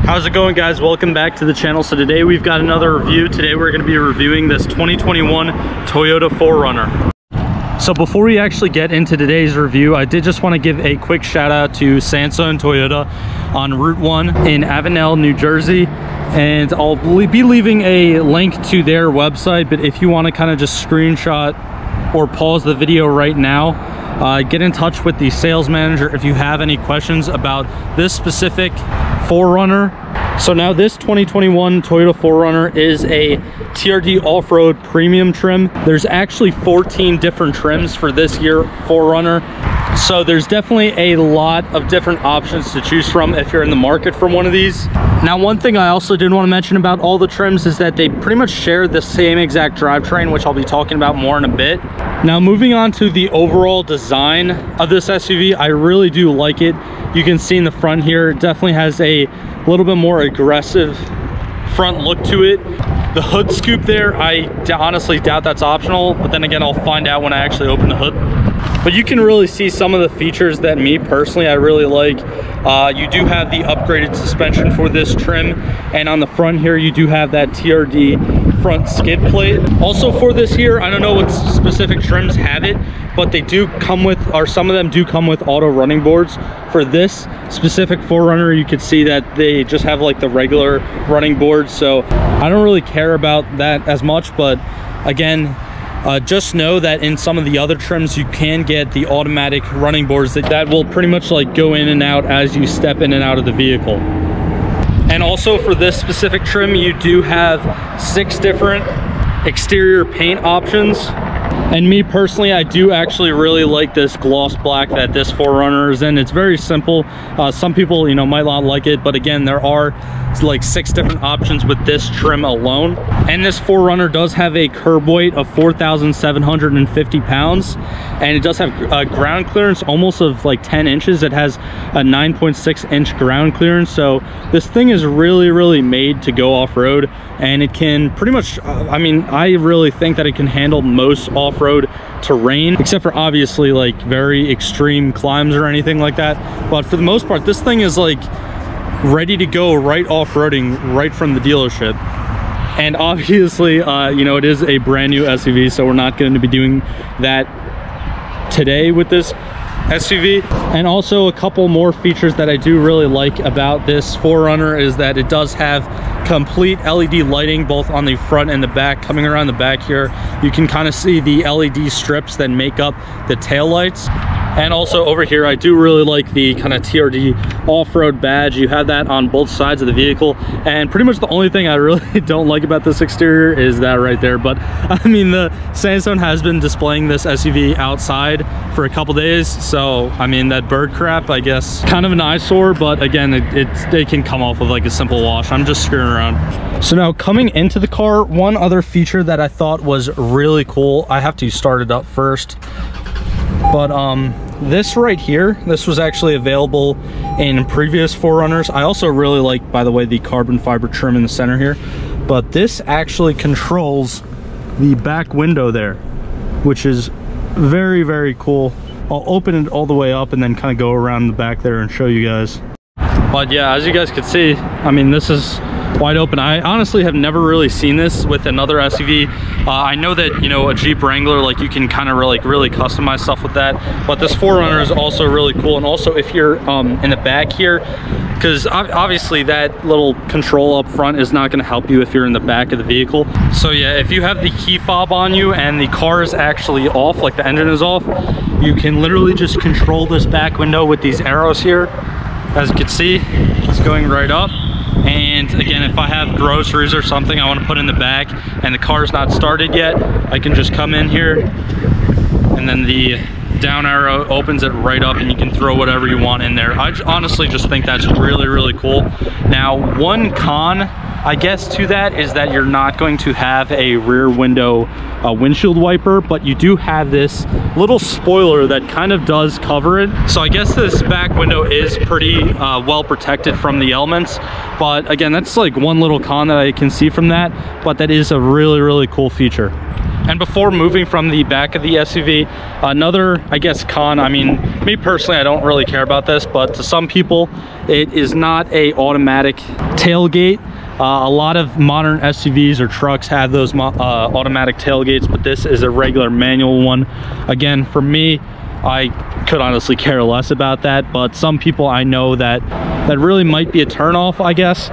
How's it going, guys? Welcome back to the channel. So today we've got another review. Today we're going to be reviewing this 2021 Toyota 4Runner. So before we actually get into today's review, I did just want to give a quick shout out to Sansone Toyota on Route 1 in Avenel, New Jersey. And I'll be leaving a link to their website, but if you want to kind of just screenshot or pause the video right now, get in touch with the sales manager if you have any questions about this specific 4Runner. So now this 2021 Toyota 4Runner is a TRD Off-Road Premium trim. There's actually 14 different trims for this year 4Runner. So there's definitely a lot of different options to choose from if you're in the market for one of these. Now, one thing I also did want to mention about all the trims is that they pretty much share the same exact drivetrain, which I'll be talking about more in a bit. Now, moving on to the overall design of this SUV, I really do like it. You can see in the front here, it definitely has a little bit more aggressive front look to it. The hood scoop there, I honestly doubt that's optional, but then again, I'll find out when I actually open the hood. But you can really see some of the features that me personally I really like. You do have the upgraded suspension for this trim, and on the front here you do have that TRD front skid plate. Also for this here, I don't know what specific trims have it, but they do come with, or some of them do come with auto running boards. For this specific 4Runner, you could see that they just have like the regular running boards, so I don't really care about that as much. But again, just know that in some of the other trims you can get the automatic running boards that will pretty much like go in and out as you step in and out of the vehicle. And also for this specific trim, you do have 6 different exterior paint options. And me personally, I do actually really like this gloss black that this 4Runner is in. It's very simple. Some people, you know, might not like it, but again, there are like 6 different options with this trim alone. And this 4Runner does have a curb weight of 4,750 pounds, and it does have a ground clearance almost of like 10 inches. It has a 9.6 inch ground clearance, so this thing is really made to go off-road, and it can pretty much, I mean, I really think that it can handle most off-road terrain, except for obviously like very extreme climbs or anything like that. But for the most part, this thing is like ready to go right off-roading right from the dealership. And obviously, you know, it is a brand new SUV, so we're not going to be doing that today with this SUV. And also a couple more features that I do really like about this 4Runner is that it does have complete LED lighting both on the front and the back. Coming around the back here, you can kind of see the LED strips that make up the tail lights. And also over here, I do really like the kind of TRD off-road badge. You have that on both sides of the vehicle. And pretty much the only thing I really don't like about this exterior is that right there. But I mean, the Sansone has been displaying this SUV outside for a couple days. So, I mean, that bird crap, I guess, kind of an eyesore. But again, it can come off with like a simple wash. I'm just screwing around. So now coming into the car, one other feature that I thought was really cool. I have to start it up first. But this right here, this was actually available in previous 4Runners. I also really like, by the way, the carbon fiber trim in the center here. But this actually controls the back window there, which is very cool. I'll open it all the way up and then kind of go around the back there and show you guys. But yeah, as you guys can see, I mean, this is wide open. I honestly have never really seen this with another SUV. I know that, you know, a Jeep Wrangler, like you can kind of really customize stuff with that, but this 4Runner is also really cool. And also if you're in the back here, because obviously that little control up front is not going to help you if you're in the back of the vehicle. So yeah, if you have the key fob on you and the car is actually off, like the engine is off, you can literally just control this back window with these arrows here. As you can see, it's going right up. And again, if I have groceries or something I want to put in the back and the car's not started yet, I can just come in here and then the down arrow opens it right up and you can throw whatever you want in there. I honestly just think that's really cool. Now, one con, I guess, to that is that you're not going to have a rear window windshield wiper, but you do have this little spoiler that kind of does cover it. So I guess this back window is pretty well protected from the elements. But again, that's like one little con that I can see from that, but that is a really cool feature. And before moving from the back of the SUV, another, I guess, con, I mean, me personally, I don't really care about this, but to some people, it is not a automatic tailgate. A lot of modern SUVs or trucks have those automatic tailgates, but this is a regular manual one. Again, for me, I could honestly care less about that, but some people I know that really might be a turnoff, I guess.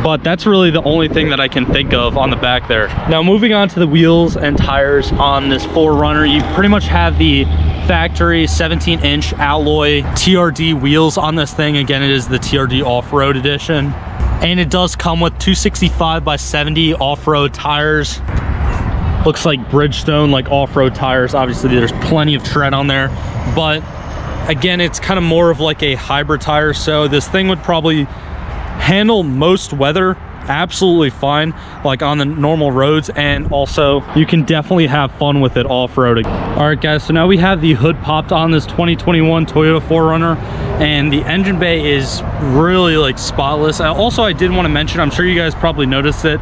But that's really the only thing that I can think of on the back there. Now moving on to the wheels and tires on this 4Runner, you pretty much have the factory 17-inch alloy TRD wheels on this thing. Again, it is the TRD Off-Road Edition. And it does come with 265 by 70 off-road tires. Looks like Bridgestone, like off-road tires. Obviously there's plenty of tread on there, but again, it's kind of more of like a hybrid tire, so this thing would probably handle most weather absolutely fine, like on the normal roads, and also you can definitely have fun with it off-roading. All right guys, so now we have the hood popped on this 2021 Toyota 4Runner, and the engine bay is really like spotless. Also, I did want to mention, I'm sure you guys probably noticed it,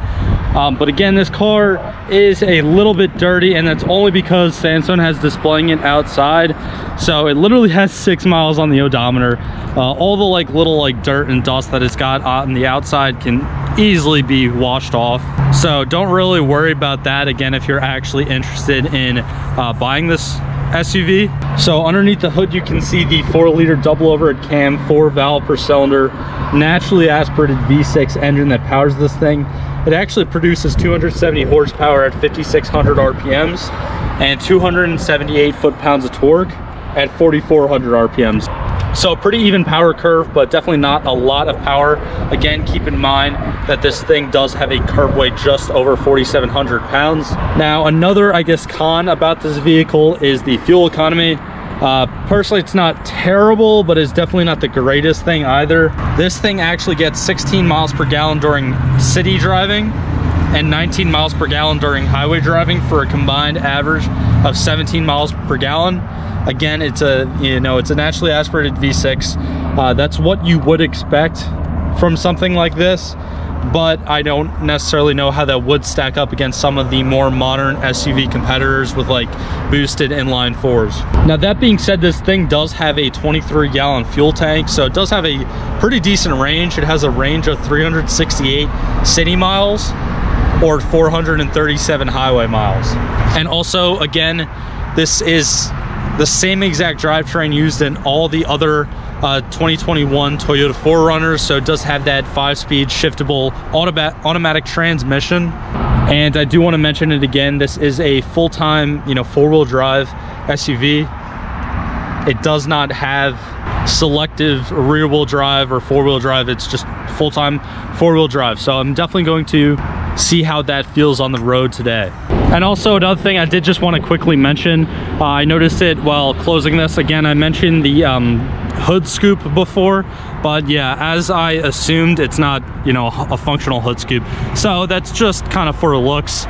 but again, this car is a little bit dirty, and that's only because Sandstone has displaying it outside. So it literally has 6 miles on the odometer. All the like little like dirt and dust that it's got on the outside can easily be washed off. So don't really worry about that, again, if you're actually interested in buying this SUV. So underneath the hood, you can see the 4-liter double overhead cam, 4 valve per cylinder, naturally aspirated V6 engine that powers this thing. It actually produces 270 horsepower at 5,600 RPMs and 278 foot-pounds of torque at 4,400 RPMs. So pretty even power curve, but definitely not a lot of power. Again, keep in mind that this thing does have a curb weight just over 4,700 pounds. Now, another, I guess, con about this vehicle is the fuel economy. Personally, it's not terrible, but it's definitely not the greatest thing either. This thing actually gets 16 miles per gallon during city driving and 19 miles per gallon during highway driving, for a combined average of 17 miles per gallon. Again, it's a, it's a naturally aspirated V6. That's what you would expect from something like this, but I don't necessarily know how that would stack up against some of the more modern SUV competitors with like boosted inline 4s. Now, that being said, this thing does have a 23-gallon fuel tank, so it does have a pretty decent range. It has a range of 368 city miles or 437 highway miles. And also, again, this is the same exact drivetrain used in all the other 2021 Toyota 4Runners, so it does have that 5-speed shiftable automatic transmission. And I do want to mention it again, this is a full-time, 4-wheel drive SUV. It does not have selective rear-wheel drive or 4-wheel drive. It's just full-time 4-wheel drive. So I'm definitely going to see how that feels on the road today. And also, another thing I did just want to quickly mention, I noticed it while closing this. Again, I mentioned the hood scoop before, but yeah, as I assumed, it's not, a functional hood scoop. So that's just kind of for looks.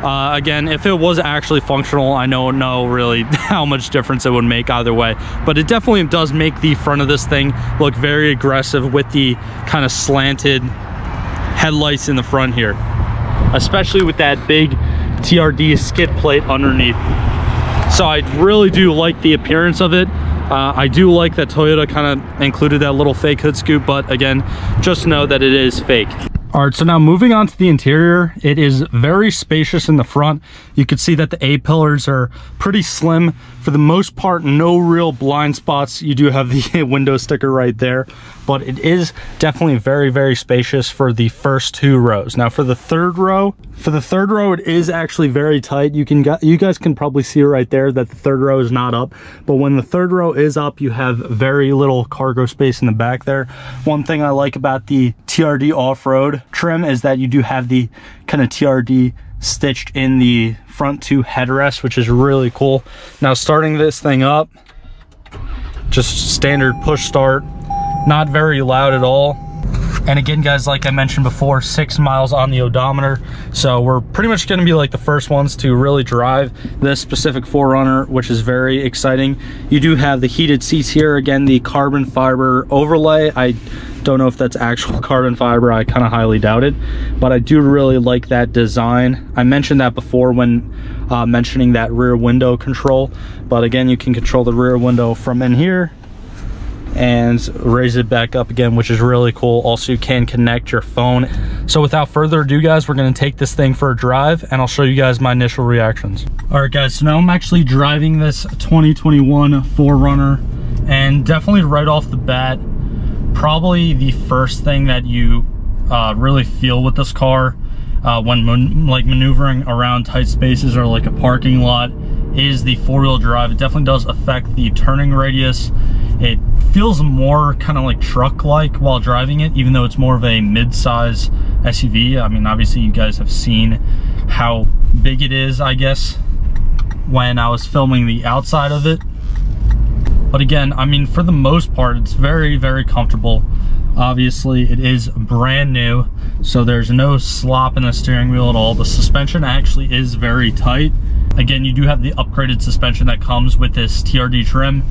Again, if it was actually functional, I don't know really how much difference it would make either way, but it definitely does make the front of this thing look very aggressive with the kind of slanted headlights in the front here, especially with that big TRD skid plate underneath. So I really do like the appearance of it. I do like that Toyota kind of included that little fake hood scoop, but again, just know that it is fake. All right, so now moving on to the interior, it is very spacious in the front. You can see that the A-pillars are pretty slim. For the most part, no real blind spots. You do have the window sticker right there, but it is definitely very, very spacious for the first 2 rows. Now for the third row, it is actually very tight. You guys can probably see right there that the third row is not up, but when the third row is up, you have very little cargo space in the back there. One thing I like about the TRD Off-Road trim is that you do have the kind of TRD stitched in the front 2 headrests, which is really cool. Now starting this thing up, just standard push start, not very loud at all. And again, guys, like I mentioned before, 6 miles on the odometer. So we're pretty much going to be like the first ones to really drive this specific 4Runner, which is very exciting. You do have the heated seats here. Again, the carbon fiber overlay. I don't know if that's actual carbon fiber. I kind of highly doubt it, but I do really like that design. I mentioned that before when mentioning that rear window control, but again, you can control the rear window from in here. and raise it back up again, which is really cool. Also, you can connect your phone. So without further ado, guys, we're gonna take this thing for a drive and I'll show you guys my initial reactions. All right, guys, so now I'm actually driving this 2021 4Runner, and definitely right off the bat, probably the first thing that you really feel with this car when maneuvering around tight spaces or like a parking lot is the four-wheel drive. It definitely does affect the turning radius. It feels more kind of like truck-like while driving it, even though it's more of a mid-size SUV. I mean, obviously you guys have seen how big it is, I guess, when I was filming the outside of it. But again, I mean, for the most part, it's very, very comfortable. Obviously, it is brand new, so there's no slop in the steering wheel at all. The suspension actually is very tight. Again, you do have the upgraded suspension that comes with this TRD trim.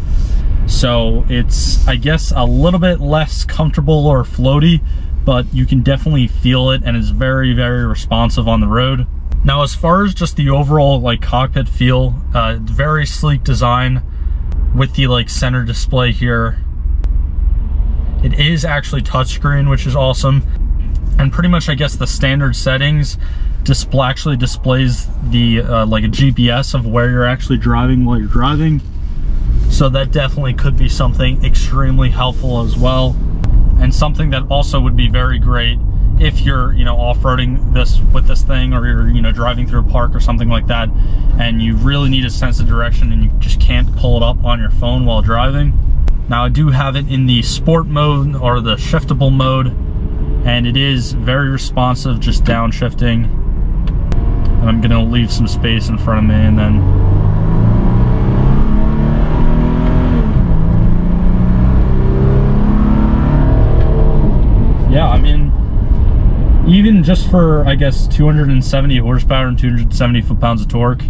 So it's, I guess, a little bit less comfortable or floaty, but you can definitely feel it, and it's very, very responsive on the road. Now, as far as just the overall like cockpit feel, very sleek design with the like center display here. It is actually touchscreen, which is awesome. And pretty much, I guess, the standard settings actually displays the like a GPS of where you're actually driving while you're driving. So that definitely could be something extremely helpful as well, and something that also would be very great if you're, you know, off-roading with this thing, or you're, you know, driving through a park or something like that, and you really need a sense of direction and you just can't pull it up on your phone while driving. Now, I do have it in the sport mode or the shiftable mode, and it is very responsive, just downshifting. And I'm gonna leave some space in front of me, and then yeah, I mean, even just for, I guess, 270 horsepower and 270 foot-pounds of torque,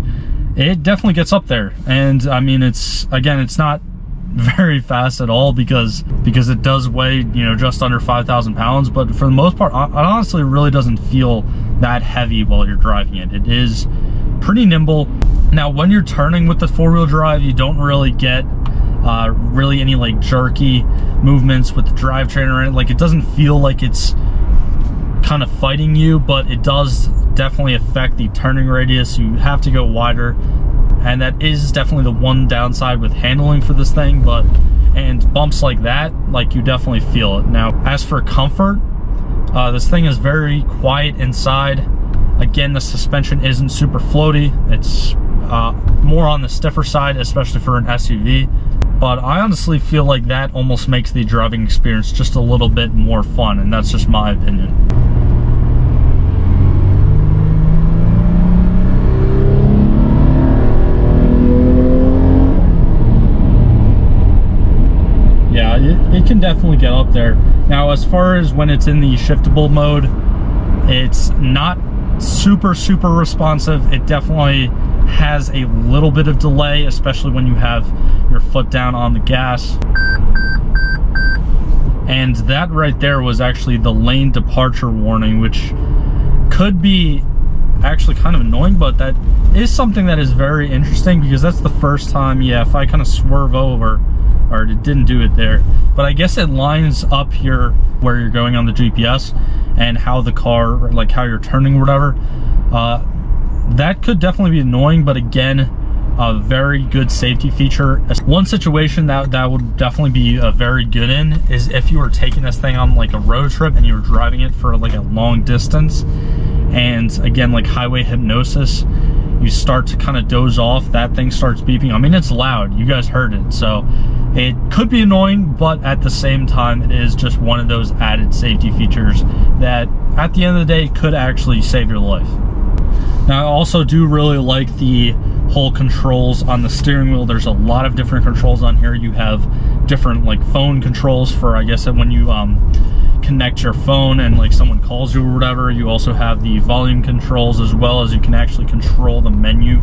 it definitely gets up there. And I mean, it's, again, it's not very fast at all because it does weigh, you know, just under 5,000 pounds, but for the most part, it honestly really doesn't feel that heavy while you're driving it. It is pretty nimble. Now, when you're turning with the four-wheel drive, you don't really get really any like jerky movements with the drivetrain or anything. Like, it doesn't feel like it's kind of fighting you, but it does definitely affect the turning radius. You have to go wider, and that is definitely the one downside with handling for this thing. But and bumps like that, like, you definitely feel it. Now, as for comfort, this thing is very quiet inside. Again, the suspension isn't super floaty. It's more on the stiffer side, especially for an SUV. But I honestly feel like that almost makes the driving experience just a little bit more fun, and that's just my opinion. Yeah, it can definitely get up there. Now, as far as when it's in the shiftable mode, it's not super responsive. It definitely has a little bit of delay, especially when you have your foot down on the gas. And that right there was actually the lane departure warning, which could be actually kind of annoying, but that is something that is very interesting, because that's the first time, yeah, if I kind of swerve over, or it didn't do it there, but I guess it lines up here where you're going on the GPS and how the car, like how you're turning or whatever. That could definitely be annoying, but again, a very good safety feature. One situation that would definitely be very good in is if you were taking this thing on like a road trip and you were driving it for like a long distance, and again, like highway hypnosis, you start to kind of doze off, that thing starts beeping. I mean, it's loud, you guys heard it, so it could be annoying, but at the same time, it is just one of those added safety features that at the end of the day could actually save your life. Now, I also do really like the whole controls on the steering wheel. There's a lot of different controls on here. You have different like phone controls for, I guess, when you connect your phone and like someone calls you or whatever. You also have the volume controls, as well as you can actually control the menu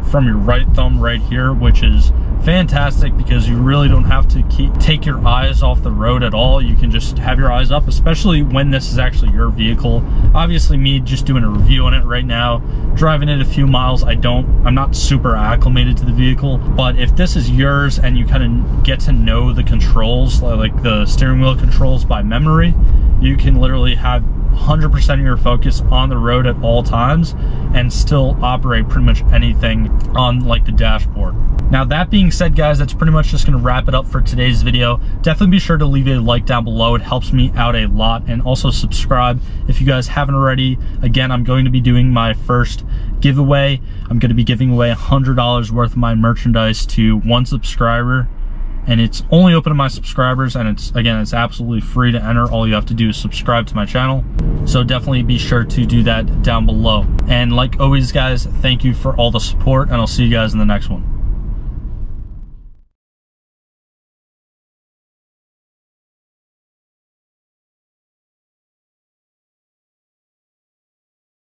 from your right thumb right here, which is fantastic because you really don't have to take your eyes off the road at all. You can just have your eyes up, especially when this is actually your vehicle. Obviously me just doing a review on it right now, driving it a few miles, I'm not super acclimated to the vehicle, but if this is yours and you kind of get to know the controls, like the steering wheel controls by memory, you can literally have 100% of your focus on the road at all times and still operate pretty much anything on like the dashboard. Now that being said, guys, that's pretty much just going to wrap it up for today's video. Definitely be sure to leave a like down below. It helps me out a lot, and also subscribe if you guys haven't already. Again, I'm going to be doing my first giveaway. I'm going to be giving away $100 worth of my merchandise to one subscriber, and it's only open to my subscribers, and it's absolutely free to enter. All you have to do is subscribe to my channel, so definitely be sure to do that down below. And like always, guys, thank you for all the support, and I'll see you guys in the next one.